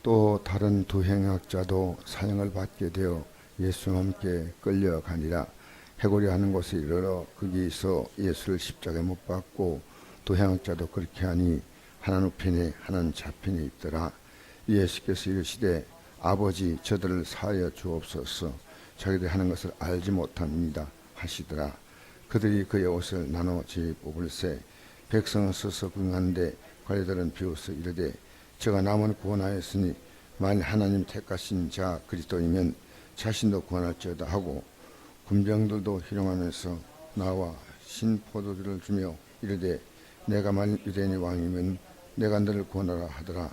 또 다른 두 행악자도 사형을 받게 되어 예수와 함께 끌려가니라. 해고려 하는 곳에 이르러 거기서 예수를 십자가에 못 박고 두 행악자도 그렇게 하니 하나는 우편에 하나는 좌편에 있더라. 예수께서 이르시되 아버지 저들을 사하여 주옵소서 자기들이 하는 것을 알지 못합니다 하시더라. 그들이 그의 옷을 나눠 제비 뽑을새 백성은 서서 구경하는데 관리들은 비웃어 이르되 저가 남은 구원하였으니 만일 하나님 택하신 자 그리스도이면 자신도 구원할지어다 하고 군병들도 희롱하면서 나와 신포도주를 주며 이르되 내가 만일 유대인의 왕이면 내가 너를 구원하라 하더라.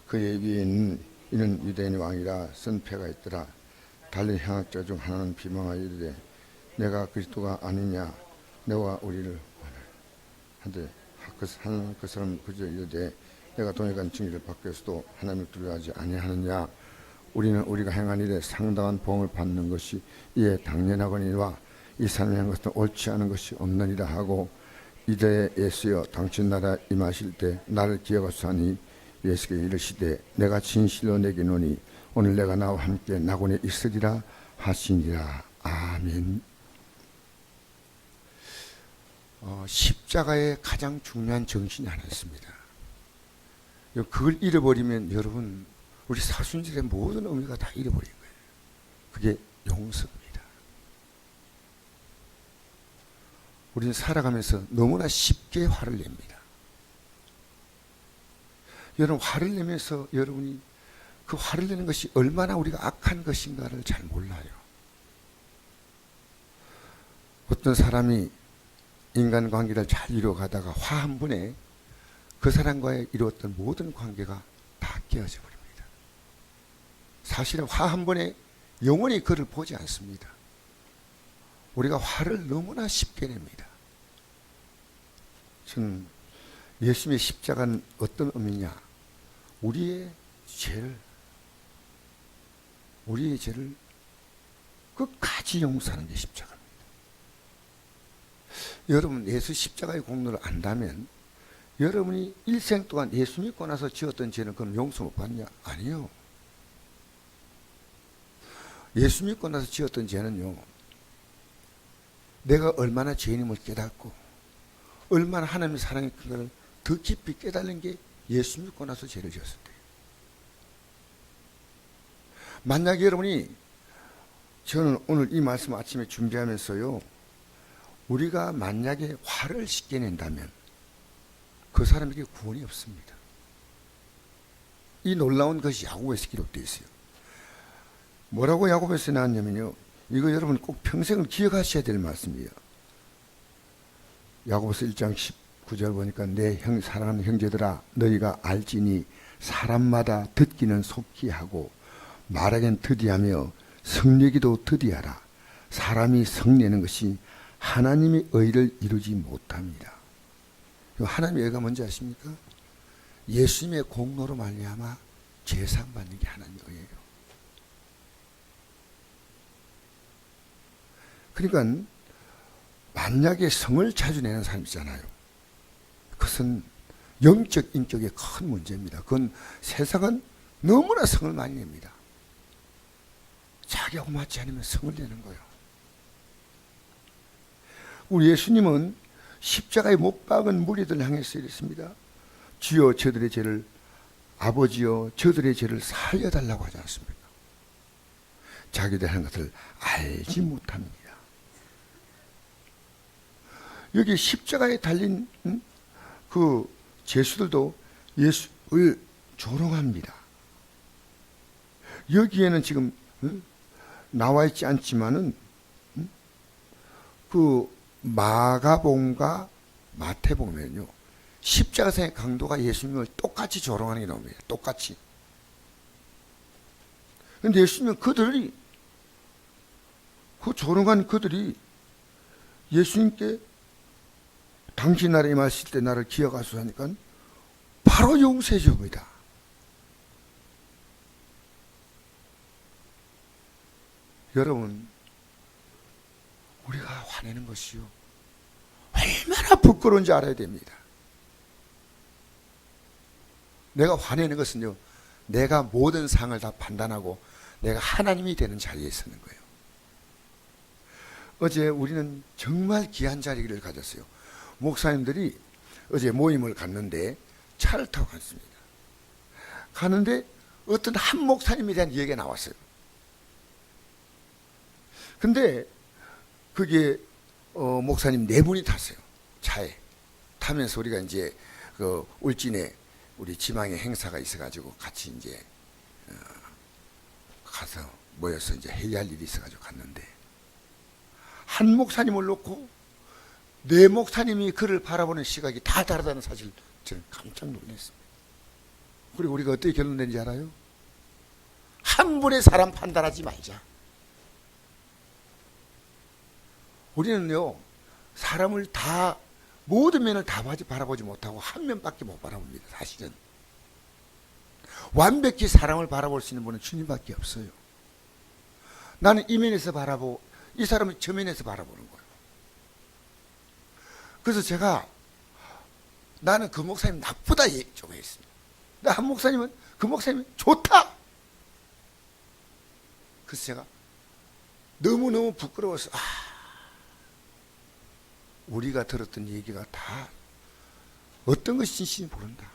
그의 위에 있는 이는 유대인의 왕이라 쓴 패가 있더라. 달리 행악자 중 하나는 비방하여 이르되 내가 그리스도가 아니냐 내와 우리를 구원하라 하되 하는 그 사람 그저 이르되 내가 동일한 증인을 받겠어도 하나님을 두려워하지 아니하느냐. 우리는 우리가 행한 일에 상당한 보응을 받는 것이 이에 당연하거니와 이 사람이 한 것은 옳지 않은 것이 없느니라 하고 이제 예수여 당신 나라 임하실 때 나를 기억하소서 예수께 이르시되 내가 진실로 내기노니 오늘 내가 나와 함께 낙원에 있으리라 하시니라. 아멘. 십자가의 가장 중요한 정신이 하나 있습니다. 그걸 잃어버리면 여러분 우리 사순절의 모든 의미가 다 잃어버린 거예요. 그게 용서입니다. 우리는 살아가면서 너무나 쉽게 화를 냅니다. 여러분 화를 내면서 여러분이 그 화를 내는 것이 얼마나 우리가 악한 것인가를 잘 몰라요. 어떤 사람이 인간관계를 잘 이루어가다가 화 한 번에 그 사람과의 이루었던 모든 관계가 다 깨어져 버립니다. 사실은 화 한 번에 영원히 그를 보지 않습니다. 우리가 화를 너무나 쉽게 냅니다. 저는 예수님의 십자가는 어떤 의미냐? 우리의 죄를 끝까지 용서하는 게 십자가입니다. 여러분 예수 십자가의 공로를 안다면 여러분이 일생 동안 예수 믿고 나서 지었던 죄는 그건 용서 못 받냐? 아니요. 예수 믿고 나서 지었던 죄는요, 내가 얼마나 죄인임을 깨닫고 얼마나 하나님의 사랑이 큰가를 더 깊이 깨달은 게 예수 믿고 나서 죄를 지었을 때예요. 만약에 여러분이 저는 오늘 이 말씀 아침에 준비하면서요, 우리가 만약에 화를 쉽게 낸다면 그 사람에게 구원이 없습니다. 이 놀라운 것이 야고보에서 기록되어 있어요. 뭐라고 야고보에서 나왔냐면요, 이거 여러분 꼭 평생을 기억하셔야 될 말씀이에요. 야고보서 1장 19절 보니까 내 사랑하는 형제들아 너희가 알지니 사람마다 듣기는 속히 하고 말하기는 더디하며 성내기도 더디하라. 사람이 성내는 것이 하나님의 의를 이루지 못합니다. 하나님의 의가 뭔지 아십니까? 예수님의 공로로 말미암아 제상 받는 게 하나님의 의예요. 그러니까 만약에 성을 자주 내는 사람 있잖아요. 그것은 영적 인격의 큰 문제입니다. 그건 세상은 너무나 성을 많이 냅니다. 자기하고 맞지 않으면 성을 내는 거예요. 우리 예수님은 십자가에 못 박은 무리들을 향해서 이랬습니다. 주여 저들의 죄를, 아버지여 저들의 죄를 살려달라고 하지 않습니까? 자기들 하는 것을 알지 못합니다. 여기 십자가에 달린 그 죄수들도 예수를 조롱합니다. 여기에는 지금 나와 있지 않지만은 그 마가복음과 마태복음에는요, 십자가상의 강도가 예수님을 똑같이 조롱하는 게 나옵니다. 똑같이. 그런데 예수님은 그들이, 그 조롱한 그들이 예수님께 당신 나라에 임하실 때 나를 기억하소서 하니까 바로 용서해 줍니다. 여러분, 우리가 화내는 것이요, 얼마나 부끄러운지 알아야 됩니다. 내가 화내는 것은요, 내가 모든 상을 다 판단하고 내가 하나님이 되는 자리에 서는 거예요. 어제 우리는 정말 귀한 자리를 가졌어요. 목사님들이 어제 모임을 갔는데 차를 타고 갔습니다. 가는데 어떤 한 목사님에 대한 얘기가 나왔어요. 근데 그게 목사님 네 분이 탔어요. 차에 타면서 우리가 이제 그 울진에 우리 지방에 행사가 있어가지고 같이 이제 가서 모여서 이제 회의할 일이 있어가지고 갔는데 한 목사님을 놓고 네 목사님이 그를 바라보는 시각이 다 다르다는 사실 저는 깜짝 놀랐습니다. 그리고 우리가 어떻게 결론낸지 알아요? 한 분의 사람 판단하지 말자. 우리는요 사람을 다 모든 면을 다 바라보지 못하고 한 면밖에 못 바라봅니다. 사실은 완벽히 사람을 바라볼 수 있는 분은 주님밖에 없어요. 나는 이 면에서 바라보고 이 사람은 저 면에서 바라보는 거예요. 그래서 제가 나는 그 목사님 나쁘다 좀 했습니다. 근데 한 목사님은 그 목사님이 좋다. 그래서 제가 너무너무 부끄러워서 우리가 들었던 얘기가 다 어떤 것이 진실인지 모른다.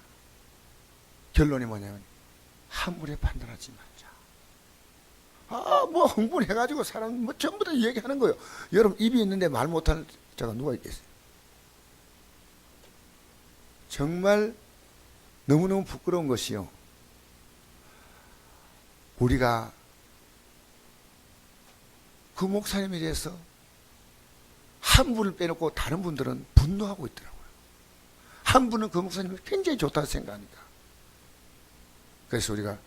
결론이 뭐냐면 함부로 판단하지 말자. 뭐 흥분해가지고 사람 뭐 전부 다 얘기하는 거예요. 여러분 입이 있는데 말 못하는 자가 누가 있겠어요? 정말 너무너무 부끄러운 것이요. 우리가 그 목사님에 대해서 한 분을 빼놓고 다른 분들은 분노하고 있더라고요. 한 분은 그 목사님을 굉장히 좋다고 생각하니까. 그래서 우리가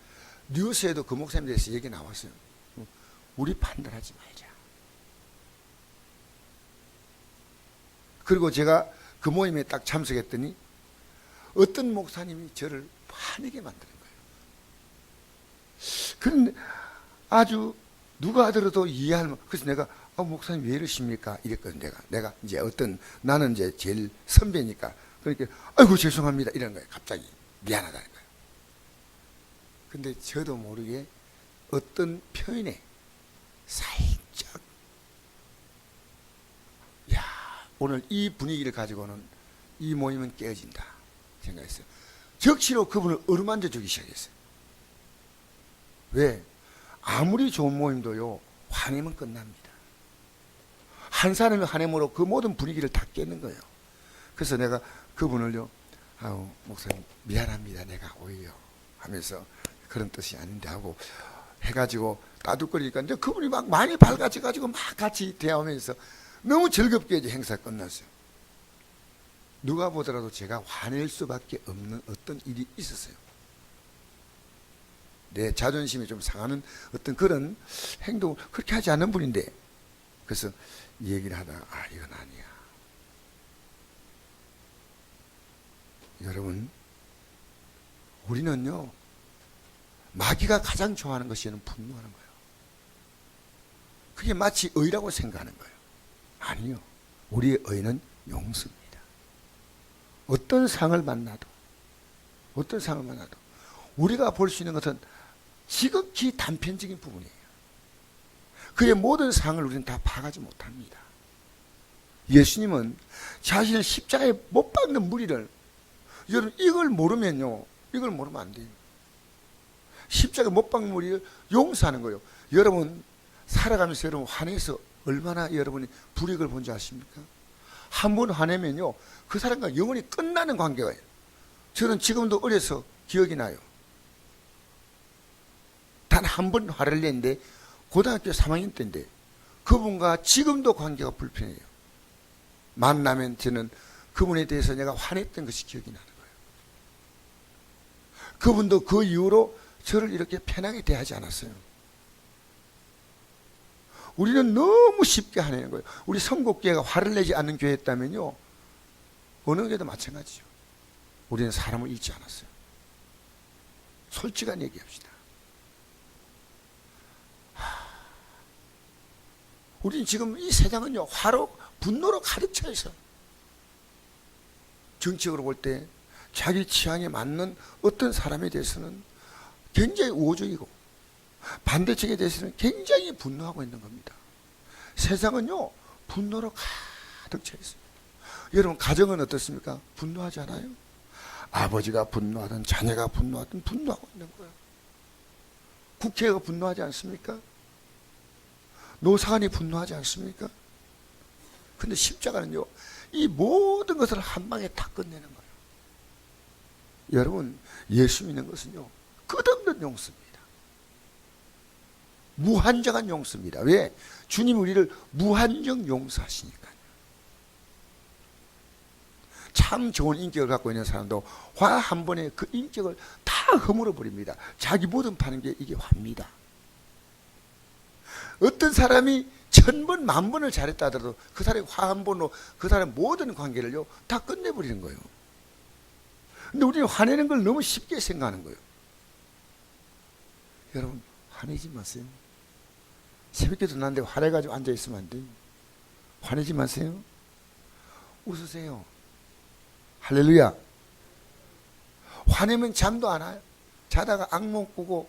뉴스에도 그 목사님에 대해서 얘기 나왔어요. 우리 판단하지 말자. 그리고 제가 그 모임에 딱 참석했더니 어떤 목사님이 저를 화내게 만드는 거예요. 그런데 아주 누가 들어도 이해할 만. 그래서 내가 목사님 왜 이러십니까? 이랬거든. 내가 이제 나는 이제 제일 선배니까 그러니까 아이고 죄송합니다 이런 거예요. 갑자기 미안하다는 거예요. 근데 저도 모르게 어떤 표현에 살짝 오늘 이 분위기를 가지고는 이 모임은 깨어진다 생각했어요. 적시로 그분을 어루만져 주기 시작했어요. 왜? 아무리 좋은 모임도요 화내면 끝납니다. 한 사람이 화내므로 그 모든 분위기를 다 깨는 거예요. 그래서 내가 그분을요 목사님 미안합니다 내가 오히려 하면서 그런 뜻이 아닌데 하고 해가지고 따둑거리니까 이제 그분이 막 많이 밝아져가지고 막 같이 대화하면서 너무 즐겁게 이제 행사가 끝났어요. 누가 보더라도 제가 화낼 수밖에 없는 어떤 일이 있었어요. 내 자존심이 좀 상하는 어떤 그런 행동을 그렇게 하지 않는 분인데 그래서 얘기를 하다가 이건 아니야. 여러분 우리는요 마귀가 가장 좋아하는 것이 분노하는 거예요. 그게 마치 의라고 생각하는 거예요. 아니요. 우리의 의는 용서입니다. 어떤 상을 만나도 우리가 볼 수 있는 것은 지극히 단편적인 부분이에요. 그의 모든 상을 우리는 다 파가지 못합니다. 예수님은 자신을 십자가에 못 박는 무리를 여러분 이걸 모르면 안 돼요. 십자가에 못 박는 무리를 용서하는 거예요. 여러분 살아가면서 여러분 화내서 얼마나 여러분이 불이익을 본 줄 아십니까? 한 번 화내면요 그 사람과 영원히 끝나는 관계가 있어요. 저는 지금도 어려서 기억이 나요. 단 한 번 화를 냈는데 고등학교 3학년 때인데 그분과 지금도 관계가 불편해요. 만나면 저는 그분에 대해서 내가 화냈던 것이 기억이 나는 거예요. 그분도 그 이후로 저를 이렇게 편하게 대하지 않았어요. 우리는 너무 쉽게 화내는 거예요. 우리 선곡교회가 화를 내지 않는 교회였다면요 어느 교회도 마찬가지죠. 우리는 사람을 잃지 않았어요. 솔직한 얘기합시다. 우리는 지금 이 세상은요 분노로 가득 차 있어요. 정치적으로 볼 때 자기 취향에 맞는 어떤 사람에 대해서는 굉장히 우호적이고 반대쪽에 대해서는 굉장히 분노하고 있는 겁니다. 세상은요, 분노로 가득 차 있어요. 여러분, 가정은 어떻습니까? 분노하지 않아요? 아버지가 분노하든 자녀가 분노하든 분노하고 있는 거예요. 국회가 분노하지 않습니까? 노사관이 분노하지 않습니까? 근데 십자가는요, 이 모든 것을 한 방에 다 끝내는 거예요. 여러분, 예수 믿는 것은요, 끝없는 용서입니다. 무한정한 용서입니다. 왜? 주님 우리를 무한정 용서하시니까요. 참 좋은 인격을 갖고 있는 사람도 화 한 번에 그 인격을 다 허물어 버립니다. 자기 모든 파는 게 이게 화입니다. 어떤 사람이 1000번, 10,000번을 잘했다 하더라도 그 사람이 화 한 번으로 그 사람의 모든 관계를요, 다 끝내버리는 거예요. 근데 우리는 화내는 걸 너무 쉽게 생각하는 거예요. 여러분, 화내지 마세요. 새벽에도 나는데 화내가지고 앉아있으면 안 돼요. 화내지 마세요. 웃으세요. 할렐루야. 화내면 잠도 안 와요. 자다가 악몽 꾸고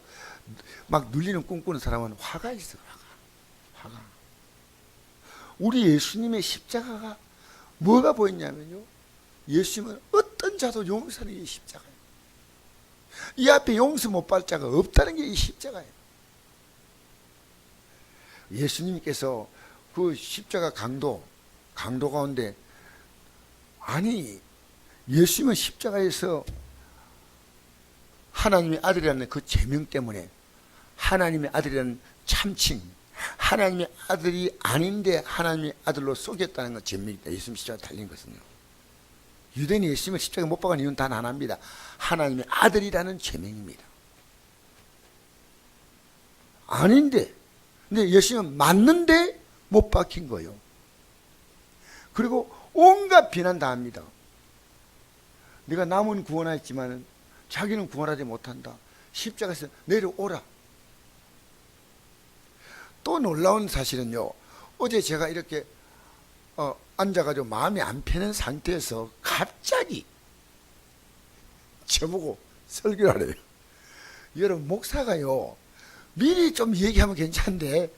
막 눌리는 꿈 꾸는 사람은 화가 있어요. 화가. 우리 예수님의 십자가가 뭐가 보였냐면요, 예수님은 어떤 자도 용서하는 게 이 십자가예요. 이 앞에 용서 못 받을 자가 없다는 게 이 십자가예요. 예수님께서 그 십자가 강도 가운데, 아니, 예수님은 십자가에서 하나님의 아들이라는 그 제명 때문에, 하나님의 아들이라는 참칭, 하나님의 아들이 아닌데 하나님의 아들로 속였다는 것 제명입니다. 예수님 십자가에 달린 것은요. 유대인이 예수님을 십자가에 못 박은 이유는 단 하나입니다. 하나님의 아들이라는 제명입니다. 아닌데, 근데 예수님은 맞는데 못 박힌 거예요. 그리고 온갖 비난 당합니다. 네가 남은 구원하였지만 자기는 구원하지 못한다. 십자가에서 내려오라. 또 놀라운 사실은요, 어제 제가 이렇게 앉아가지고 마음이 안 편한 상태에서 갑자기 저보고 설교를 하래요. 여러분, 목사가요, 미리 좀 얘기하면 괜찮은데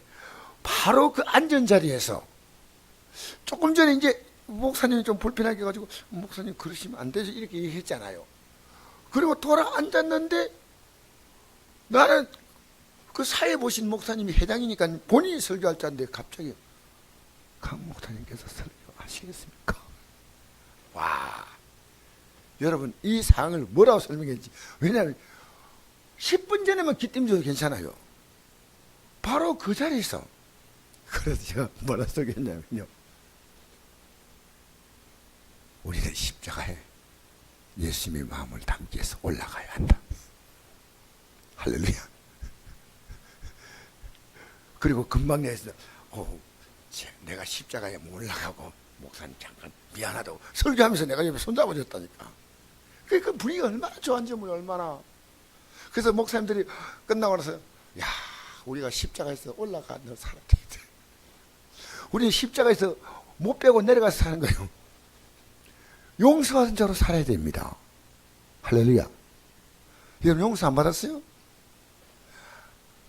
바로 그 앉은 자리에서, 조금 전에 이제 목사님이 좀 불편하게 해가지고 목사님 그러시면 안 되죠 이렇게 얘기했잖아요. 그리고 돌아 앉았는데 나는 그 사회 보신 목사님이 회장이니까 본인이 설교할 줄 알았는데 갑자기 강 목사님께서 설교하시겠습니까? 와, 여러분, 이 상황을 뭐라고 설명했지? 왜냐하면 10분 전에만 기침줘도 괜찮아요. 바로 그 자리에서. 그래서 제가 뭐라 설교했냐면요, 우리는 십자가에 예수님의 마음을 담기 위해서 올라가야 한다. 할렐루야. 그리고 금방 내서 내가 십자가에 올라가고 목사님 잠깐 미안하다고 설교하면서 내가 옆에 손잡아줬다니까. 그 분위기가 얼마나 좋았는지 얼마나. 그래서 목사님들이 끝나고 나서, 야, 우리가 십자가에서 올라가 너 살아야 돼. 우리는 십자가에서 못 빼고 내려가서 사는 거예요. 용서받은 자로 살아야 됩니다. 할렐루야. 여러분, 용서 안 받았어요?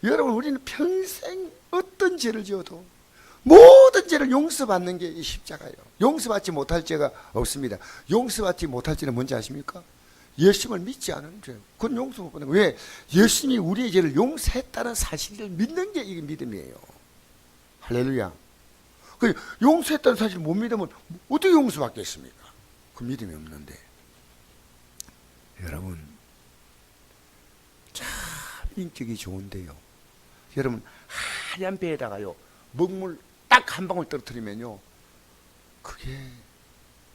여러분, 우리는 평생 어떤 죄를 지어도 모든 죄를 용서받는 게 이 십자가예요. 용서받지 못할 죄가 없습니다. 용서받지 못할 죄는 뭔지 아십니까? 예수님을 믿지 않은 죄. 그건 용서 못 받는 거예요. 왜? 예수님이 우리의 죄를 용서했다는 사실을 믿는 게 이게 믿음이에요. 할렐루야. 그 용서했다는 사실을 못 믿으면 어떻게 용서받겠습니까? 그 믿음이 없는데. 여러분, 참 인격이 좋은데요, 여러분, 하얀 배에다가요 먹물 딱 한 방울 떨어뜨리면요, 그게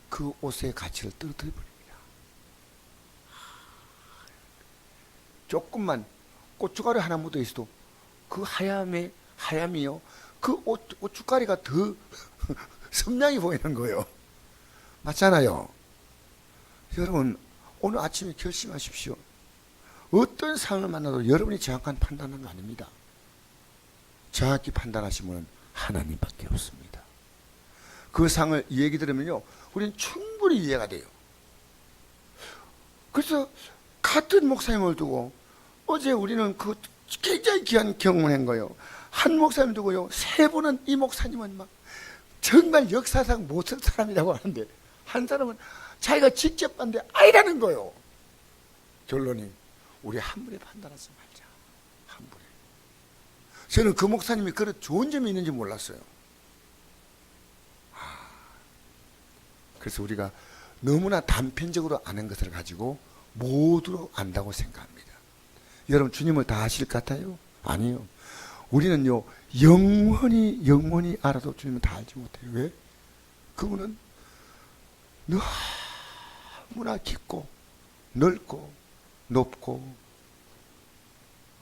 그 옷의 가치를 떨어뜨려 버립니다. 조금만 고춧가루 하나 묻어 있어도 그 하얀이요, 그 고춧가루가 더 선명히 보이는 거예요. 맞잖아요. 여러분, 오늘 아침에 결심하십시오. 어떤 상황을 만나도 여러분이 정확한 판단은 거 아닙니다. 정확히 판단하시면 하나님밖에 없습니다. 그 상을 얘기 들으면요, 우리는 충분히 이해가 돼요. 그래서 같은 목사님을 두고 어제 우리는 그 굉장히 귀한 경험을 한 거예요. 한 목사님 두고요, 세 분은 이 목사님은 막 정말 역사상 못할 사람이라고 하는데, 한 사람은 자기가 직접 봤는데 아니라는 거예요. 결론이 우리 한 분에 판단하지 말자. 한 분에. 저는 그 목사님이 그런 좋은 점이 있는지 몰랐어요. 그래서 우리가 너무나 단편적으로 아는 것을 가지고 모두로 안다고 생각합니다. 여러분, 주님을 다 아실 것 같아요? 아니요. 우리는요, 영원히 알아도 주님은 다 알지 못해요. 왜? 그분은 너무나 깊고 넓고 높고,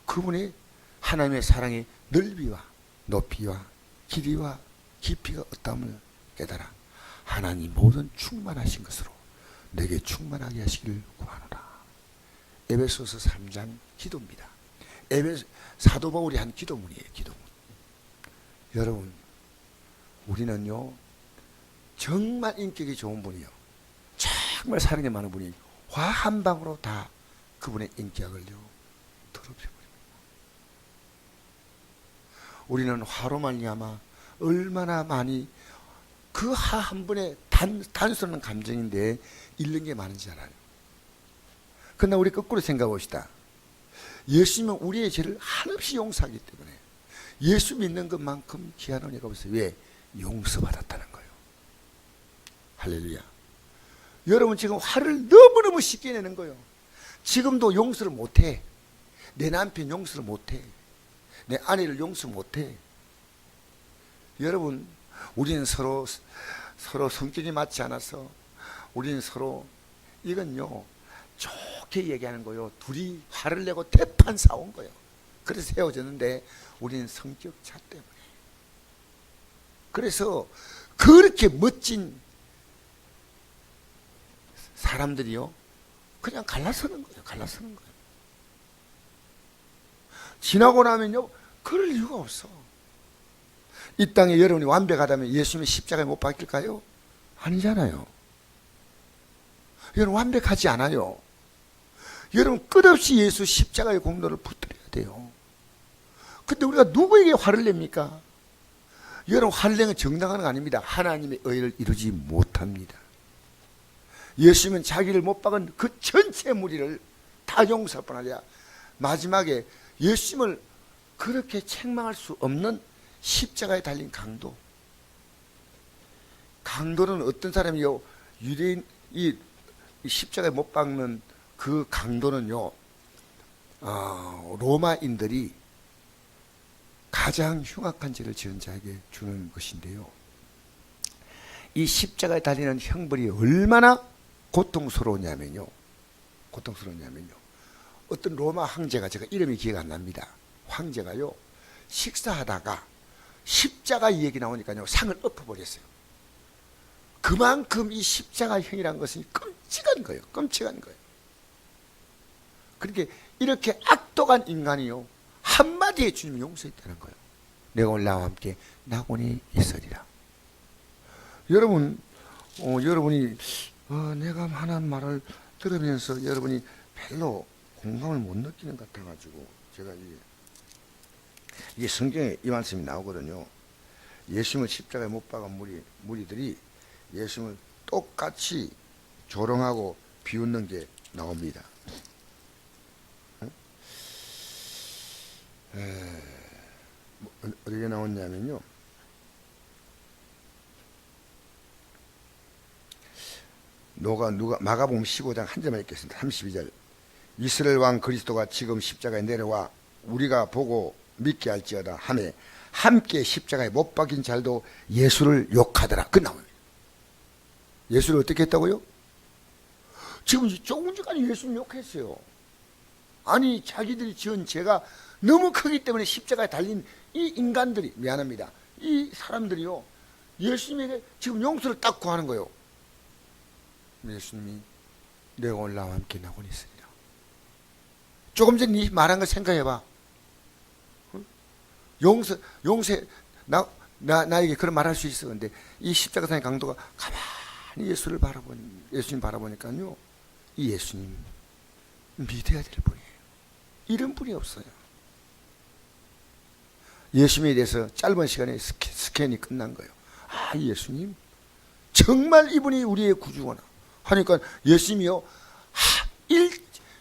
그분의 하나님의 사랑의 넓이와 높이와 길이와 깊이가 어떠함을 깨달아 하나님 모든 충만하신 것으로 내게 충만하게 하시기를 구하노라. 에베소서 3장 기도입니다. 사도 바울이 한 기도문이에요. 기도문. 여러분, 우리는요, 정말 인격이 좋은 분이요, 정말 사랑이 많은 분이 화 한 방으로 다 그분의 인격을요 더럽혀버립니다. 우리는 화로 말미암아 얼마나 많이 그 화 한 번에 단순한 감정인데 잃는 게 많은지 알아요. 그러나 우리 거꾸로 생각해 봅시다. 예수님은 우리의 죄를 한없이 용서하기 때문에 예수 믿는 것만큼 귀한 은혜가 없어요. 왜? 용서받았다는 거예요. 할렐루야. 여러분, 지금 화를 너무너무 쉽게 내는 거예요. 지금도 용서를 못해. 내 남편 용서를 못해. 내 아내를 용서 못해. 여러분, 우리는 서로 성격이 맞지 않아서, 우리는 서로, 이건요 좋게 얘기하는 거예요. 둘이 화를 내고 대판 싸운 거예요. 그래서 헤어졌는데 우리는 성격 차 때문에. 그래서 그렇게 멋진 사람들이요 그냥 갈라서는 거예요. 갈라서는 거예요. 지나고 나면요 그럴 이유가 없어. 이 땅에 여러분이 완벽하다면 예수님의 십자가에 못 박힐까요? 아니잖아요. 여러분, 완벽하지 않아요. 여러분, 끝없이 예수 십자가의 공로를 붙들어야 돼요. 근데 우리가 누구에게 화를 냅니까? 여러분, 화를 내는 정당한 거 아닙니다. 하나님의 의를 이루지 못합니다. 예수님은 자기를 못 박은 그 전체 무리를 다 용서할 뿐 아니라 마지막에 예수님을 그렇게 책망할 수 없는 십자가에 달린 강도. 강도는 어떤 사람이요? 유대인, 이 십자가에 못 박는 그 강도는요, 로마인들이 가장 흉악한 죄를 지은 자에게 주는 것인데요, 이 십자가에 달리는 형벌이 얼마나 고통스러웠냐면요, 어떤 로마 황제가, 제가 이름이 기억 안 납니다. 황제가요, 식사하다가 십자가 얘기 나오니까요, 상을 엎어버렸어요. 그만큼 이 십자가형이라는 것은 끔찍한 거예요. 끔찍한 거예요. 그렇게 이렇게 악독한 인간이요, 한마디에 주님이 용서했다는 거예요. 내가 오늘 나와 함께 낙원이 있으리라. 여러분, 여러분이 내가 하는 말을 들으면서 여러분이 별로 공감을 못 느끼는 것 같아가지고 제가 이게 성경에 이 말씀이 나오거든요. 예수님을 십자가에 못 박은 무리들이 예수님을 똑같이 조롱하고 비웃는 게 나옵니다. 어디에 나왔냐면요, 마가복음 15장 한 절만 읽겠습니다. 32절. 이스라엘 왕 그리스도가 지금 십자가에 내려와 우리가 보고 믿게 할지어다 하며 함께 십자가에 못 박인 자들도 예수를 욕하더라. 그 나옵니다. 예수를 어떻게 했다고요? 지금 조금 전까지 예수를 욕했어요. 아니, 자기들이 지은 죄가 너무 크기 때문에 십자가에 달린 이 인간들이, 미안합니다, 이 사람들이요, 예수님에게 지금 용서를 딱 구하는 거예요. 예수님이 내가 오늘 나와 함께 낙원이 있으리라. 조금 전에 네 말한 거 생각해봐. 나에게 그런 말 할 수 있어. 근데 이 십자가상의 강도가 가만히 예수님 바라보니까요, 이 예수님 믿어야 될 분이에요. 이런 분이 없어요. 예수님에 대해서 짧은 시간에 스캔이 끝난 거예요. 아, 예수님 정말 이분이 우리의 구주구나 하니까 예수님이요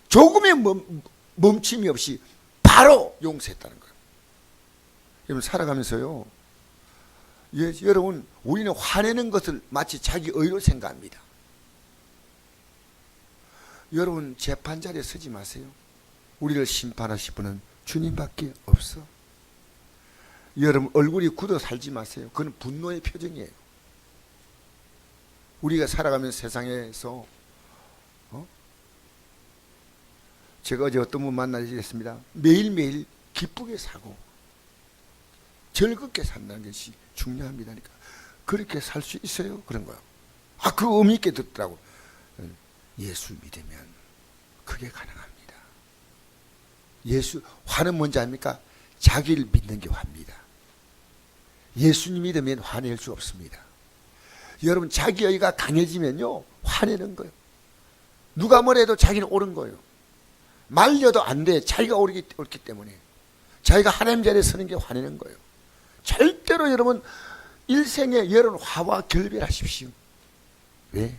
조금의 멈춤이 없이 바로 용서했다는 거예요. 여러분 살아가면서요, 여러분 우리는 화내는 것을 마치 자기 의로 생각합니다. 여러분 재판 자리에 서지 마세요. 우리를 심판하실 분은 주님밖에 없어. 여러분 얼굴이 굳어 살지 마세요. 그건 분노의 표정이에요. 우리가 살아가면서 세상에서 제가 어제 어떤 분 만나셨습니다. 매일매일 기쁘게 사고 즐겁게 산다는 것이 중요합니다. 그러니까 그렇게 살 수 있어요? 그런 거요. 아, 그 의미 있게 듣더라고. 예수 믿으면 그게 가능합니다. 화는 뭔지 압니까? 자기를 믿는 게 화입니다. 예수님 믿으면 화낼 수 없습니다. 여러분 자기의가 강해지면요 화내는 거예요. 누가 뭐래도 자기는 옳은 거예요. 말려도 안 돼. 자기가 옳기 때문에. 자기가 하나님 자리에 서는 게 화내는 거예요. 절대로 여러분 일생에 여러분 화와 결별하십시오. 왜?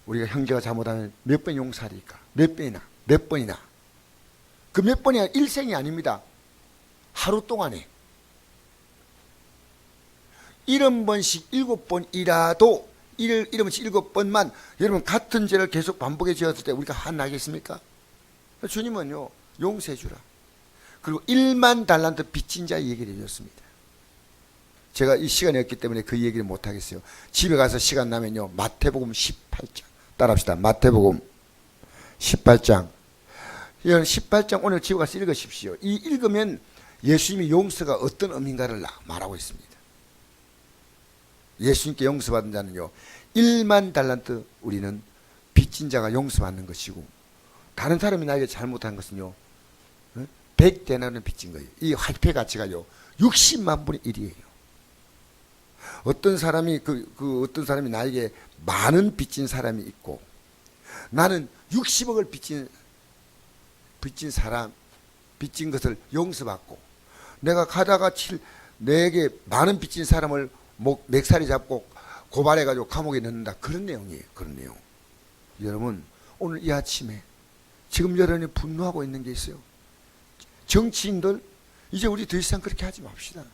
우리가 형제가 잘못하면 몇 번 용서하니까? 몇 번이나? 그 몇 번이 일생이 아닙니다. 하루 동안에 70번씩 7번이라도 7번씩 7번만 여러분 같은 죄를 계속 반복해 지었을 때 우리가 화나겠습니까? 주님은요 용서해 주라. 그리고 1만 달란트 빚진 자 얘기를 해줬습니다. 제가 이 시간이 없기 때문에 그 얘기를 못하겠어요. 집에 가서 시간 나면요 마태복음 18장 따라합시다. 마태복음 18장. 이건 18장 오늘 집에 가서 읽으십시오. 이 읽으면 예수님이 용서가 어떤 의미인가를 말하고 있습니다. 예수님께 용서받은 자는요 1만 달란트 우리는 빚진 자가 용서받는 것이고, 다른 사람이 나에게 잘못한 것은요 100데나리온 빚진 거예요. 이 화폐 가치가요 60만 분의 1이에요. 어떤 사람이 어떤 사람이 나에게 많은 빚진 사람이 있고, 나는 60억을 빚진 것을 용서받고, 내가 가다가 내게 많은 빚진 사람을 맥살이 잡고 고발해가지고 감옥에 넣는다. 그런 내용이에요. 그런 내용. 여러분 오늘 이 아침에 지금 여러분이 분노하고 있는 게 있어요. 정치인들 이제 우리 더 이상 그렇게 하지 맙시다.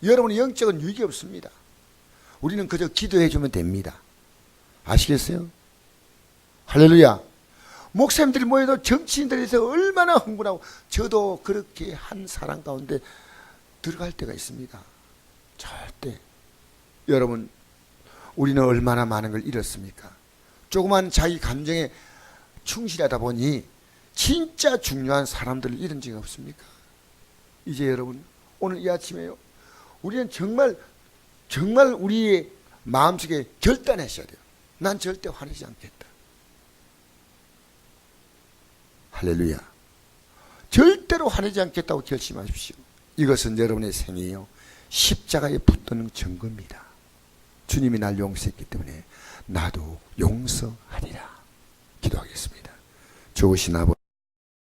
여러분의 영적인 유익이 없습니다. 우리는 그저 기도해 주면 됩니다. 아시겠어요? 할렐루야. 목사님들이 모여도 정치인들에서 얼마나 흥분하고, 저도 그렇게 한 사람 가운데 들어갈 때가 있습니다. 절대. 여러분 우리는 얼마나 많은 걸 잃었습니까? 조그만 자기 감정에 충실하다 보니 진짜 중요한 사람들을 잃은 적이 없습니까? 이제 여러분 오늘 이 아침에요 우리는 정말 우리의 마음속에 결단하셔야 돼요. 난 절대 화내지 않겠다. 할렐루야. 절대로 화내지 않겠다고 결심하십시오. 이것은 여러분의 생이요 십자가에 붙드는 증거입니다. 주님이 날 용서했기 때문에 나도 용서하리라. 기도하겠습니다. 좋으신 아버지,